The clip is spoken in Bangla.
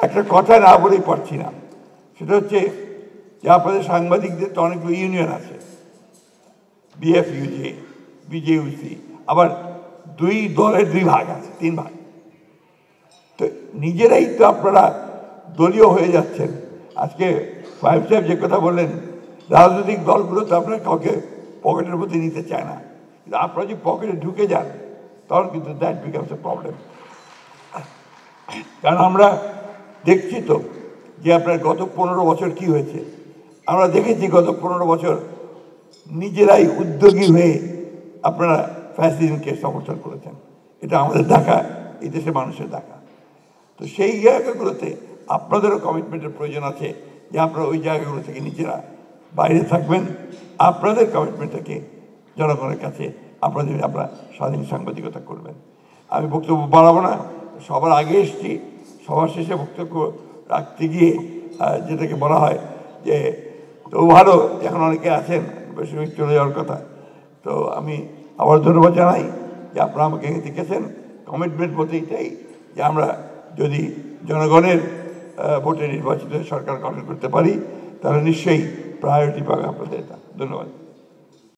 একটা কথা না বলেই পারছি না, সেটা হচ্ছে যে আপনাদের সাংবাদিকদের তো অনেকগুলো ইউনিয়ন আছে, বিএফইউজে, বিজেইউসি, আবার দুই দলের দুই ভাগ আছে, তিন ভাগ। তো নিজেরাই তো আপনারা দলীয় হয়ে যাচ্ছেন। আজকে ফাইভ সাহেব যে কথা বললেন, রাজনৈতিক দলগুলো তো আপনার কাউকে পকেটের মধ্যে নিতে চায় না, কিন্তু আপনারা যদি পকেটে ঢুকে যান তখন কিন্তু দ্যাট বিকামস এ প্রবলেম। কারণ আমরা দেখছি তো যে আপনার গত 15 বছর কি হয়েছে। আমরা দেখেছি গত 15 বছর নিজেরাই উদ্যোগী হয়ে আপনারা ফ্যাসিজমকে সমর্থন করেছেন। এটা আমাদের দেখা, এই দেশের মানুষের দেখা। তো সেই জায়গাগুলোতে আপনাদেরও কমিটমেন্টের প্রয়োজন আছে, যে আপনারা ওই জায়গাগুলো থেকে নিজেরা বাইরে থাকবেন। আপনাদের কমিটমেন্টটাকে জনগণের কাছে আপনারা স্বাধীন সাংবাদিকতা করবেন। আমি বক্তব্য বাড়াবো না, সবার আগে এসছি, সবার শেষে বক্তব্য রাখতে গিয়ে যেটাকে বলা হয় যে তো ভালো, এখন অনেকে আছেন বেশি চলে যাওয়ার কথা। তো আমি আবার ধন্যবাদ জানাই যে আপনারা আমাকে দেখেছেন। কমিটমেন্ট বলতে এটাই যে আমরা যদি জনগণের ভোটে নির্বাচিত সরকার গঠন করতে পারি, তাহলে নিশ্চয়ই প্রায়োরিটি পাবে আপনাদের। এটা ধন্যবাদ।